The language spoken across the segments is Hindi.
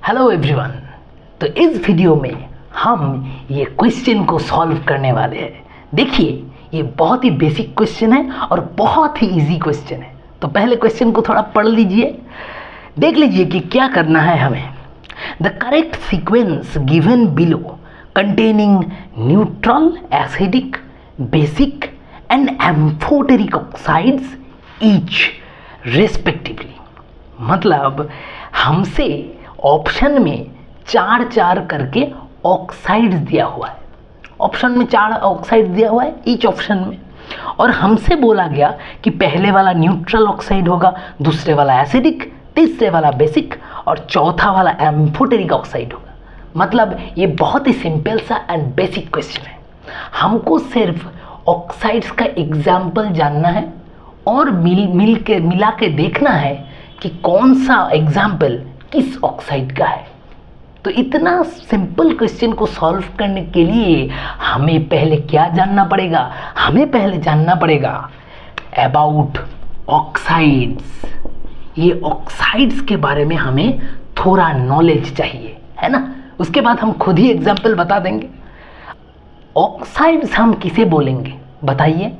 Hello everyone. तो इस वीडियो में हम ये क्वेश्चन को सॉल्व करने वाले हैं। देखिए, ये बहुत ही बेसिक क्वेश्चन है और बहुत ही इजी क्वेश्चन है। तो पहले क्वेश्चन को थोड़ा पढ़ लीजिए, देख लीजिए कि क्या करना है हमें। The correct sequence given below containing neutral, acidic, basic and amphoteric oxides each respectively. मतलब हमसे ऑप्शन में चार चार करके ऑक्साइड्स दिया हुआ है। ऑप्शन में 4 ऑक्साइड दिया हुआ है ईच ऑप्शन में, और हमसे बोला गया कि पहले वाला न्यूट्रल ऑक्साइड होगा, दूसरे वाला एसिडिक, तीसरे वाला बेसिक और चौथा वाला एम्फोटेरिक ऑक्साइड होगा। मतलब ये बहुत ही सिंपल सा एंड बेसिक क्वेश्चन है। हमको सिर्फ ऑक्साइड्स का एग्जाम्पल जानना है और मिला के देखना है कि कौन सा एग्जाम्पल किस ऑक्साइड का है। तो इतना सिंपल क्वेश्चन को सॉल्व करने के लिए हमें पहले क्या जानना पड़ेगा? हमें पहले जानना पड़ेगा अबाउट ऑक्साइड्स। ये ऑक्साइड्स के बारे में हमें थोड़ा नॉलेज चाहिए, है ना। उसके बाद हम खुद ही एग्जाम्पल बता देंगे। ऑक्साइड्स हम किसे बोलेंगे बताइए?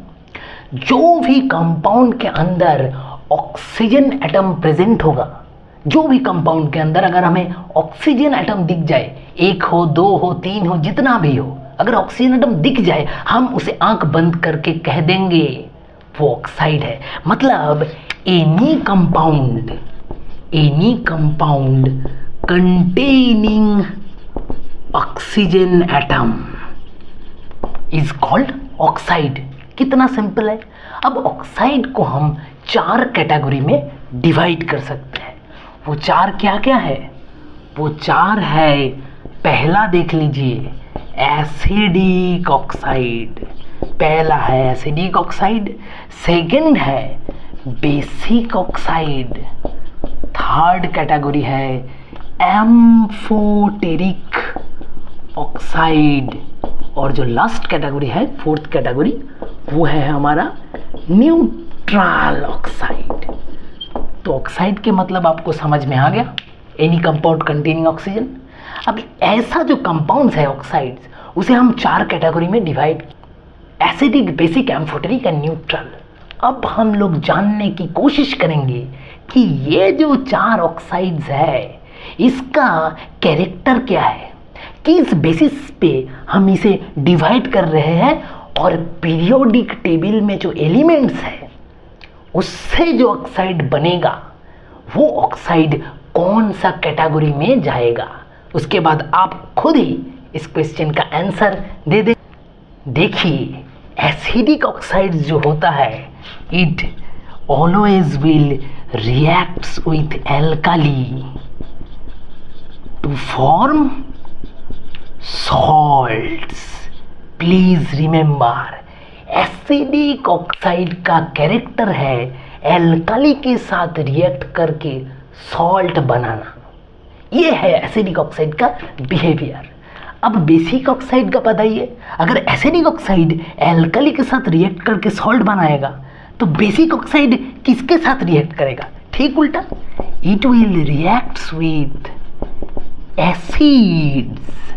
जो भी कंपाउंड के अंदर ऑक्सीजन एटम प्रेजेंट होगा, जो भी कंपाउंड के अंदर अगर हमें ऑक्सीजन एटम दिख जाए, 1 हो, 2 हो, 3 हो, जितना भी हो, अगर ऑक्सीजन एटम दिख जाए, हम उसे आंख बंद करके कह देंगे वो ऑक्साइड है। मतलब any compound containing oxygen atom is called oxide. कितना सिंपल है। अब ऑक्साइड को हम 4 कैटेगरी में डिवाइड कर सकते हैं। वो 4 क्या क्या है? वो 4 है, पहला देख लीजिए, एसिडिक ऑक्साइड। पहला है एसिडिक ऑक्साइड, सेकंड है बेसिक ऑक्साइड, थर्ड कैटेगरी है एम्फोटेरिक ऑक्साइड, और जो लास्ट कैटेगरी है, फोर्थ कैटेगरी, वो है हमारा न्यूट्रल ऑक्साइड। तो ऑक्साइड के मतलब आपको समझ में आ गया, एनी कंपाउंड कंटेनिंग ऑक्सीजन। अब ऐसा जो कंपाउंड्स है ऑक्साइड्स, उसे हम 4 कैटेगरी में divide, acidic, basic, amphoteric and neutral. अब हम लोग जानने की कोशिश करेंगे कि ये जो 4 ऑक्साइड्स है, इसका कैरेक्टर क्या है, किस बेसिस पे हम इसे डिवाइड कर रहे हैं, और पीरियोडिक टेबल में जो एलिमेंट्स है उससे जो ऑक्साइड बनेगा वो ऑक्साइड कौन सा कैटेगरी में जाएगा। उसके बाद आप खुद ही इस क्वेश्चन का आंसर दे दे। देखिए, एसिडिक ऑक्साइड जो होता है, it always will reacts with alkali to form salts. Please remember, acidic oxide का कैरेक्टर है एल्काली के साथ रिएक्ट करके सॉल्ट बनाना। ये है एसिडिक ऑक्साइड का बिहेवियर। अब बेसिक ऑक्साइड का बताइए, अगर एसिडिक ऑक्साइड एल्काली के साथ रिएक्ट करके सॉल्ट बनाएगा तो बेसिक ऑक्साइड किसके साथ रिएक्ट करेगा? ठीक उल्टा, it will reacts with acids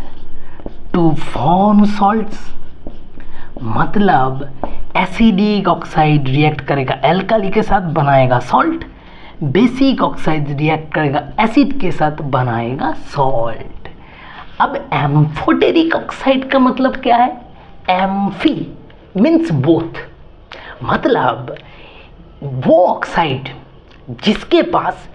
to form salts. मतलब एसिडिक ऑक्साइड रिएक्ट करेगा एल्काली के साथ, बनाएगा सॉल्ट। बेसिक ऑक्साइड रिएक्ट करेगा एसिड के साथ, बनाएगा सॉल्ट। अब एम्फोटेरिक ऑक्साइड का मतलब क्या है? Amphi means both. मतलब वो ऑक्साइड जिसके पास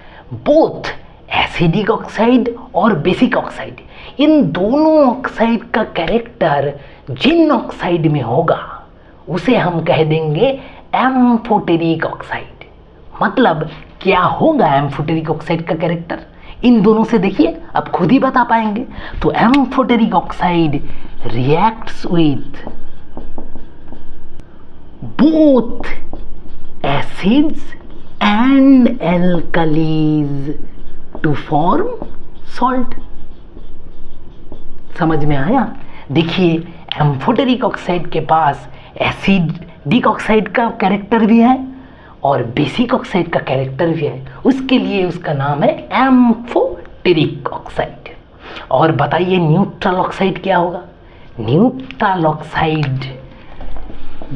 बोथ एसिडिक ऑक्साइड और बेसिक ऑक्साइड, इन दोनों ऑक्साइड का कैरेक्टर जिन ऑक्साइड में होगा उसे हम कह देंगे एम्फोटेरिक ऑक्साइड। मतलब क्या होगा एम्फोटेरिक ऑक्साइड का कैरेक्टर? इन दोनों से देखिए, आप खुद ही बता पाएंगे। तो amphoteric oxide reacts with both acids and alkalies to form salt. समझ में आया? देखिए, एम्फोटेरिक ऑक्साइड के पास एसिडिक ऑक्साइड का कैरेक्टर भी है और बेसिक ऑक्साइड का कैरेक्टर भी है, उसके लिए उसका नाम है एम्फोटेरिक एम्फोटेरिक ऑक्साइड। और बताइए न्यूट्रल ऑक्साइड क्या होगा? Neutral oxide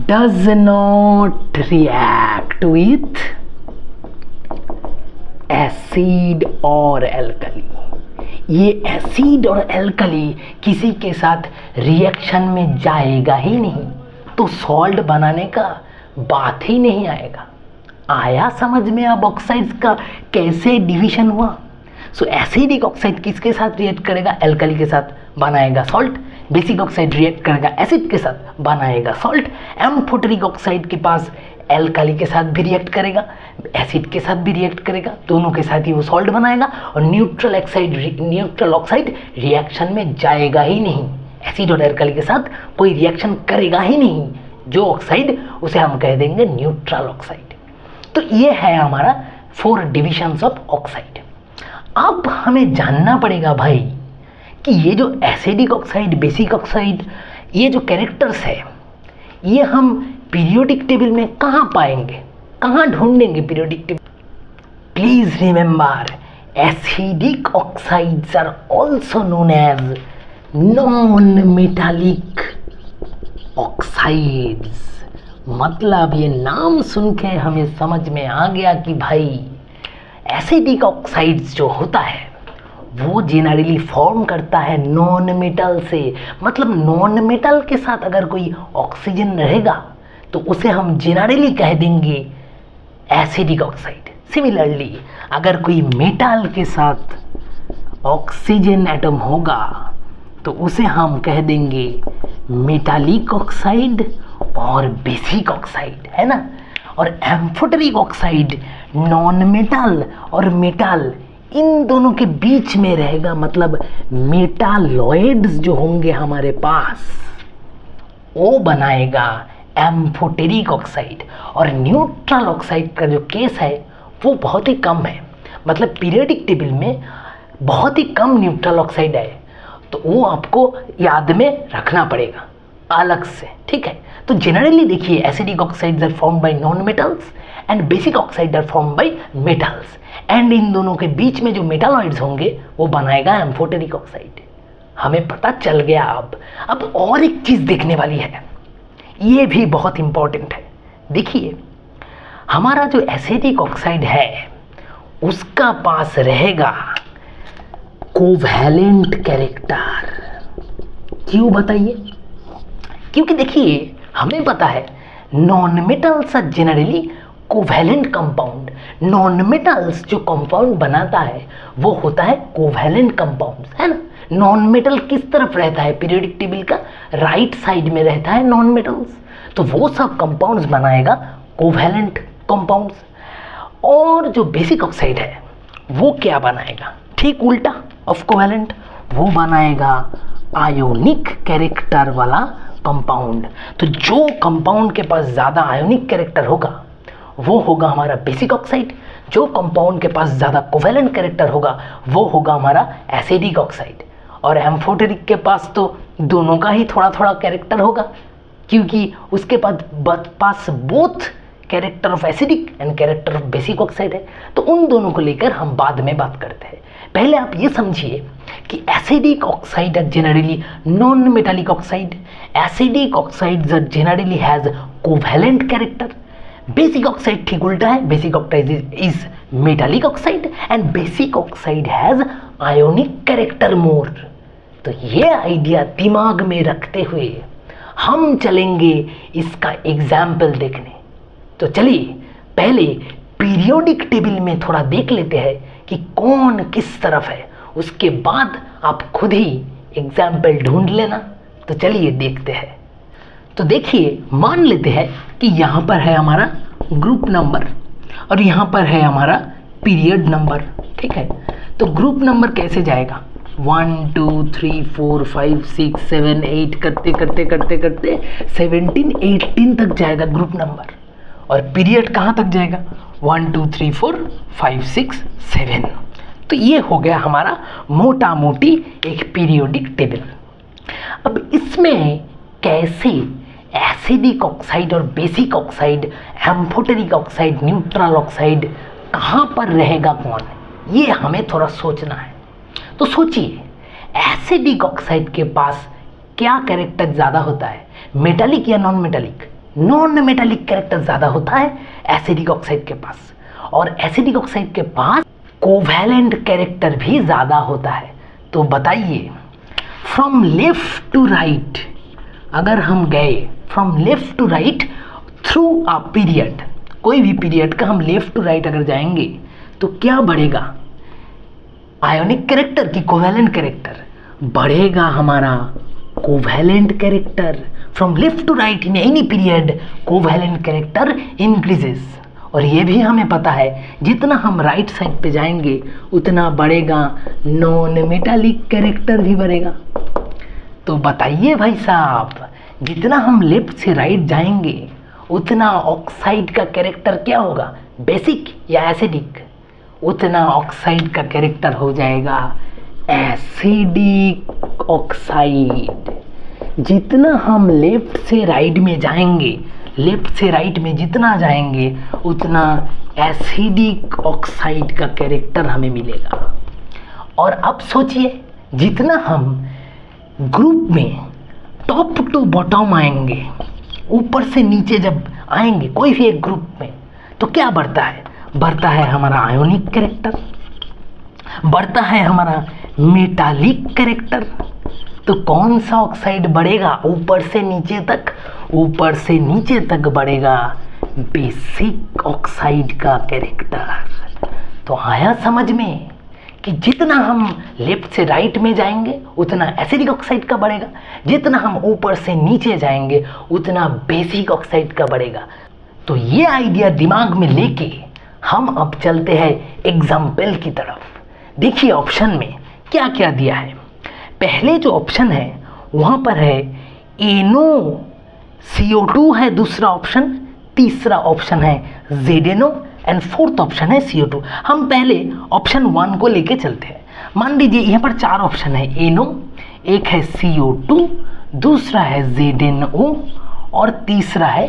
does not react with acid और एल्कली। ये एसिड और एल्कली किसी के साथ रिएक्शन में जाएगा ही नहीं, तो सॉल्ट बनाने का बात ही नहीं आएगा। आया समझ में अब ऑक्साइड्स का कैसे डिवीजन हुआ? सो एसिडिक ऑक्साइड किसके साथ रिएक्ट करेगा? एल्कली के साथ, बनाएगा सॉल्ट। बेसिक ऑक्साइड रिएक्ट करेगा एसिड के साथ, बनाएगा सॉल्ट। एम्फोटेरिक ऑक्साइड के पास एल्कली के साथ भी रिएक्ट करेगा, एसिड के साथ भी रिएक्ट करेगा, दोनों के साथ ही वो सॉल्ट बनाएगा। और न्यूट्रल ऑक्साइड रिएक्शन में जाएगा ही नहीं, एसिड और एल्कली के साथ कोई रिएक्शन करेगा ही नहीं जो ऑक्साइड, उसे हम कह देंगे न्यूट्रल ऑक्साइड। तो ये है हमारा 4 डिविजन्स ऑफ ऑक्साइड। अब हमें जानना पड़ेगा भाई कि ये जो एसिडिक ऑक्साइड, बेसिक ऑक्साइड, ये जो कैरेक्टर्स है, ये हम पीरियोडिक टेबल में कहाँ पाएंगे, कहाँ ढूंढेंगे periodic table? Please remember, acidic oxides are also known as non metallic oxides. मतलब ये नाम सुन के हमें समझ में आ गया कि भाई एसिडिक ऑक्साइड्स जो होता है वो जेनरली फॉर्म करता है नॉन मेटल से। मतलब नॉन मेटल के साथ अगर कोई ऑक्सीजन रहेगा तो उसे हम जेनरली कह देंगे एसिडिक ऑक्साइड। सिमिलरली अगर कोई मेटल के साथ ऑक्सीजन एटम होगा तो उसे हम कह देंगे मेटालिक ऑक्साइड और बेसिक ऑक्साइड, है ना। और एम्फोटेरिक ऑक्साइड नॉन मेटल और मेटल इन दोनों के बीच में रहेगा। मतलब मेटालॉइड्स जो होंगे हमारे पास वो बनाएगा एम्फोटेरिक ऑक्साइड। और न्यूट्रल ऑक्साइड का जो केस है वो बहुत ही कम है। मतलब पीरियोडिक टेबल में बहुत ही कम न्यूट्रल ऑक्साइड है, तो वो आपको याद में रखना पड़ेगा अलग से, ठीक है। तो जनरली देखिए acidic oxides are formed by non metals and basic oxide are formed by metals, and in दोनों के बीच में जो मेटालॉइड्स होंगे वो बनाएगा एम्फोटेरिक ऑक्साइड। हमें पता चल गया। अब और एक चीज़ देखने वाली है, ये भी बहुत इंपॉर्टेंट है। देखिए हमारा जो एसिडिक ऑक्साइड है उसका पास रहेगा कोवैलेंट कैरेक्टर। क्यों बताइए? क्योंकि देखिए हमें पता है non metals are generally covalent compound. Non metals जो कंपाउंड बनाता है वो होता है कोवैलेंट कंपाउंड्स, है ना। नॉन मेटल किस तरफ रहता है पीरियोडिक टेबल का? राइट साइड में रहता है नॉन मेटल्स। तो वो सब कंपाउंड्स बनाएगा कोवैलेंट कंपाउंड्स। और जो बेसिक ऑक्साइड है वो क्या बनाएगा? ठीक उल्टा ऑफ कोवैलेंट, वो बनाएगा आयोनिक कैरेक्टर वाला कंपाउंड। तो जो कंपाउंड के पास ज़्यादा आयोनिक कैरेक्टर होगा वो होगा हमारा बेसिक ऑक्साइड। जो कंपाउंड के पास ज़्यादा कोवैलेंट कैरेक्टर होगा वो होगा हमारा एसिडिक ऑक्साइड। और एम्फोटेरिक के पास तो दोनों का ही थोड़ा थोड़ा कैरेक्टर होगा, क्योंकि उसके पास both character of acidic and character of basic oxide है। तो उन दोनों को लेकर हम बाद में बात करते हैं। पहले आप ये समझिए कि acidic oxide are generally non metallic oxide. Acidic oxides are generally has covalent character. Basic oxide ठीक उल्टा है, basic oxide is metallic oxide and basic oxide has ionic character more. तो ये आइडिया दिमाग में रखते हुए हम चलेंगे इसका एग्जाम्पल देखने। तो चलिए पहले पीरियोडिक टेबल में थोड़ा देख लेते हैं कि कौन किस तरफ है, उसके बाद आप खुद ही एग्जाम्पल ढूंढ लेना। तो चलिए देखते हैं। तो देखिए मान लेते हैं कि यहाँ पर है हमारा ग्रुप नंबर और यहाँ पर है हमारा पीरियड नंबर, ठीक है। तो ग्रुप नंबर कैसे जाएगा? 1 2 3 4 5 6 7 8 करते करते करते करते 17 18 तक जाएगा ग्रुप नंबर। और पीरियड कहाँ तक जाएगा? 1 2 3 4 5 6 7। तो ये हो गया हमारा मोटा मोटी एक पीरियोडिक टेबल। अब इसमें कैसे एसिडिक ऑक्साइड और basic oxide, amphoteric oxide, neutral oxide कहाँ पर रहेगा कौन, ये हमें थोड़ा सोचना है। तो सोचिए एसिडिक ऑक्साइड के पास क्या कैरेक्टर ज़्यादा होता है, मेटालिक या non metallic? Non metallic character ज़्यादा होता है एसिडिक ऑक्साइड के पास, और एसिडिक ऑक्साइड के पास कोवैलेंट कैरेक्टर भी ज़्यादा होता है। तो बताइए, फ्रॉम लेफ्ट टू राइट अगर हम गए, from left to right through a period, कोई भी पीरियड का हम लेफ्ट टू राइट अगर जाएंगे तो क्या बढ़ेगा? आयोनिक कैरेक्टर की कोवैलेंट कैरेक्टर? बढ़ेगा हमारा covalent character. From left to right in any period covalent character increases. और ये भी हमें पता है जितना हम राइट साइड पे जाएंगे उतना बढ़ेगा नॉन मेटालिक कैरेक्टर भी बढ़ेगा। तो बताइए भाई साहब, जितना हम लेफ्ट से राइट जाएंगे उतना ऑक्साइड का कैरेक्टर क्या होगा, बेसिक या एसिडिक? उतना ऑक्साइड का कैरेक्टर हो जाएगा एसिडिक ऑक्साइड। जितना हम लेफ्ट से राइट में जाएंगे, लेफ्ट से राइट में जितना जाएंगे उतना एसिडिक ऑक्साइड का कैरेक्टर हमें मिलेगा। और अब सोचिए, जितना हम ग्रुप में टॉप टू बॉटम आएंगे, ऊपर से नीचे जब आएंगे कोई भी एक ग्रुप में, तो क्या बढ़ता है? बढ़ता है हमारा आयोनिक कैरेक्टर, बढ़ता है हमारा मेटालिक कैरेक्टर। तो कौन सा ऑक्साइड बढ़ेगा ऊपर से नीचे तक? ऊपर से नीचे तक बढ़ेगा बेसिक ऑक्साइड का कैरेक्टर। तो आया समझ में कि जितना हम लेफ्ट से राइट में जाएंगे उतना एसिडिक ऑक्साइड का बढ़ेगा, जितना हम ऊपर से नीचे जाएंगे उतना बेसिक ऑक्साइड का बढ़ेगा। तो ये आइडिया दिमाग में लेके हम अब चलते हैं एग्जाम्पल की तरफ। देखिए ऑप्शन में क्या क्या दिया है। पहले जो ऑप्शन है वहाँ पर है NO CO2 है दूसरा ऑप्शन, तीसरा ऑप्शन है ZNO एंड फोर्थ ऑप्शन है CO2। हम पहले ऑप्शन 1 को लेके चलते हैं। मान लीजिए यहाँ पर 4 ऑप्शन है, NO, एक है CO2, दूसरा है ZNO और तीसरा है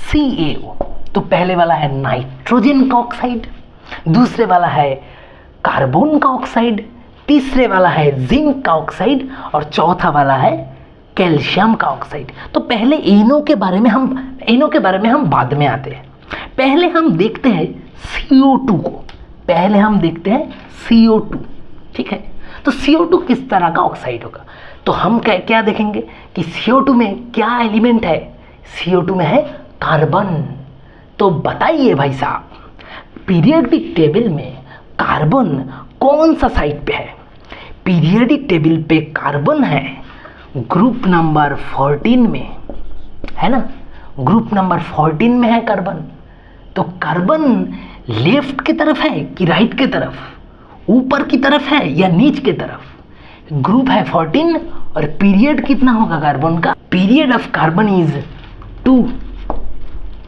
CaO। तो पहले वाला है नाइट्रोजन का ऑक्साइड, दूसरे वाला है कार्बन का ऑक्साइड, तीसरे वाला है जिंक का ऑक्साइड और चौथा वाला है कैल्शियम का ऑक्साइड। तो पहले NO के बारे में हम बाद में आते हैं। पहले हम देखते हैं CO2 को, पहले हम देखते हैं CO2, ठीक है। तो CO2 किस तरह का ऑक्साइड होगा? तो हम क्या देखेंगे कि CO2 में क्या एलिमेंट है? CO2 में है कार्बन। तो बताइए भाई साहब, पीरियोडिक टेबल में कार्बन कौन सा साइड पे है? पीरियोडिक टेबल पे कार्बन है ग्रुप नंबर 14 में, है ना? ग्रुप नंबर 14 में है कार्बन। तो कार्बन लेफ्ट की तरफ है कि राइट की तरफ, ऊपर की तरफ है या नीच की तरफ? ग्रुप है 14 और पीरियड कितना होगा कार्बन का? Period of carbon is 2।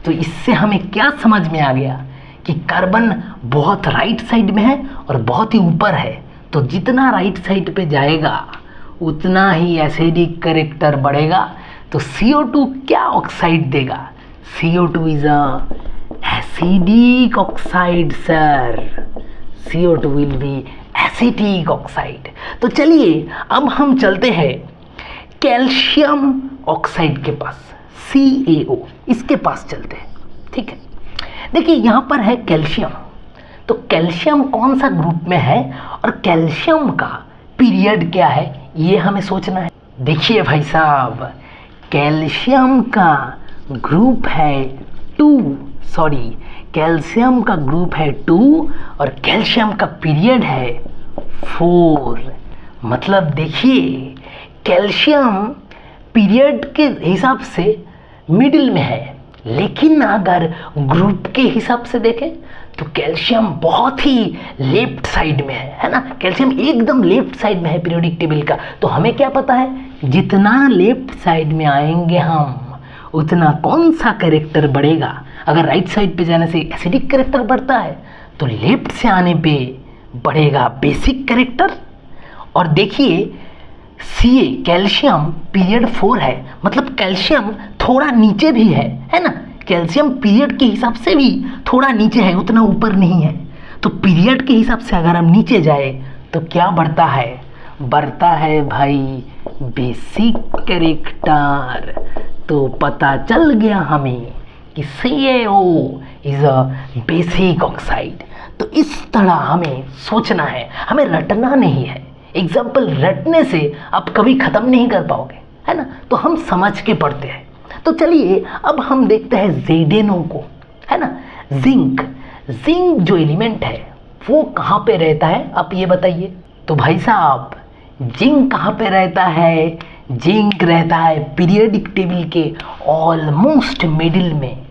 तो इससे हमें क्या समझ में आ गया कि कार्बन बहुत राइट साइड में है और बहुत ही ऊपर है। तो जितना राइट साइड पे जाएगा उतना ही एसिडिक कैरेक्टर बढ़ेगा। तो CO2 क्या ऑक्साइड देगा? CO2 is a acidic oxide sir. CO2 will be acidic oxide. तो चलिए अब हम चलते हैं कैल्शियम ऑक्साइड के पास, CaO, इसके पास चलते हैं, ठीक है। देखिए यहाँ पर है कैल्शियम। तो कैल्शियम कौन सा ग्रुप में है और कैल्शियम का पीरियड क्या है, ये हमें सोचना है। देखिए भाई साहब, कैल्शियम का ग्रुप है 2, कैल्शियम का ग्रुप है 2 और कैल्शियम का पीरियड है 4। मतलब देखिए कैल्शियम पीरियड के हिसाब से मिडिल में है, लेकिन अगर ग्रुप के हिसाब से देखें तो कैल्शियम बहुत ही लेफ्ट साइड में है ना? कैल्शियम एकदम लेफ्ट साइड में है पीरियोडिक टेबल का। तो हमें क्या पता है, जितना लेफ्ट साइड में आएंगे हम उतना कौन सा कैरेक्टर बढ़ेगा? अगर राइट साइड पे जाने से एसिडिक कैरेक्टर बढ़ता है तो लेफ्ट से आने पे बढ़ेगा बेसिक कैरेक्टर। और देखिए Ca कैल्शियम पीरियड 4 है, मतलब कैल्शियम थोड़ा नीचे भी है ना? कैल्शियम पीरियड के हिसाब से भी थोड़ा नीचे है, उतना ऊपर नहीं है। तो पीरियड के हिसाब से अगर हम नीचे जाए तो क्या बढ़ता है? बढ़ता है भाई बेसिक कैरेक्टर। तो पता चल गया हमें कि CaO is a basic oxide. तो इस तरह हमें सोचना है, हमें रटना नहीं है। एग्जाम्पल रटने से आप कभी ख़त्म नहीं कर पाओगे, है ना। तो हम समझ के पढ़ते हैं। तो चलिए अब हम देखते हैं ZnO को, है ना। जिंक जो एलिमेंट है वो कहाँ पे रहता है, आप ये बताइए। तो भाई साहब जिंक कहाँ पे रहता है? जिंक रहता है पीरियडिक टेबल के ऑलमोस्ट मिडिल में।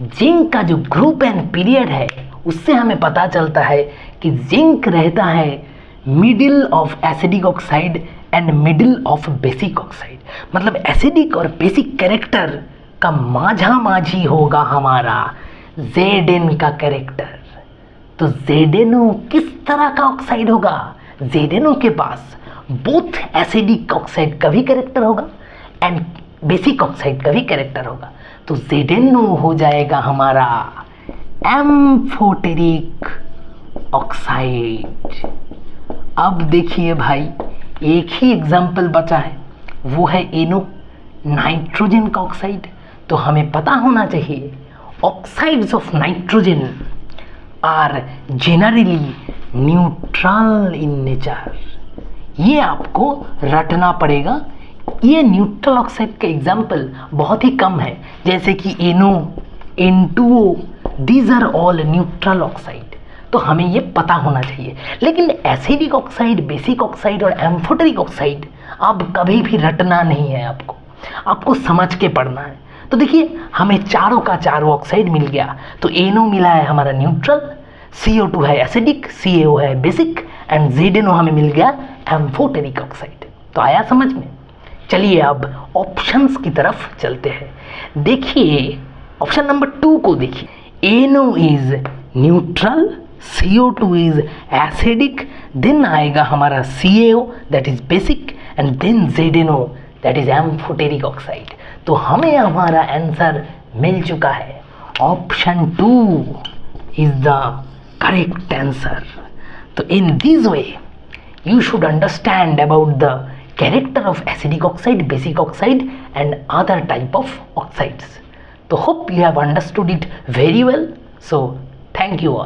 जिंक का जो ग्रुप एंड पीरियड है उससे हमें पता चलता है कि जिंक रहता है middle of acidic oxide and middle of basic oxide. मतलब एसिडिक और बेसिक कैरेक्टर का माझी होगा हमारा Zn का कैरेक्टर। तो ZnO किस तरह का ऑक्साइड होगा? ZnO के पास बोथ एसिडिक ऑक्साइड का भी कैरेक्टर होगा एंड बेसिक ऑक्साइड का भी कैरेक्टर होगा। तो ZnO हो जाएगा हमारा एम्फोटेरिक ऑक्साइड। अब देखिए भाई एक ही एग्जाम्पल बचा है, वो है NO, नाइट्रोजन का ऑक्साइड। तो हमें पता होना चाहिए oxides of nitrogen are generally neutral in nature. ये आपको रटना पड़ेगा। ये न्यूट्रल ऑक्साइड का एग्जाम्पल बहुत ही कम है, जैसे कि NO, N2O, these are all neutral oxide. तो हमें ये पता होना चाहिए। लेकिन एसिडिक ऑक्साइड, बेसिक ऑक्साइड और एम्फोटेरिक ऑक्साइड अब कभी भी रटना नहीं है, आपको समझ के पढ़ना है। तो देखिए हमें चारों का चारों ऑक्साइड मिल गया। तो NO मिला है हमारा न्यूट्रल, CO2 है एसिडिक, CaO है बेसिक एंड ZnO हमें मिल गया एम्फोटेरिक ऑक्साइड। तो आया समझ में? चलिए अब ऑप्शंस की तरफ चलते हैं। देखिए ऑप्शन नंबर 2 को देखिए। NO is neutral, CO2 is acidic, then आएगा हमारा CaO that is basic and then ZnO that is amphoteric oxide. तो हमें हमारा आंसर मिल चुका है। Option 2 is the correct answer. तो in this way you should understand about the character of acidic oxide, basic oxide and other type of oxides. So hope you have understood it very well. So thank you all.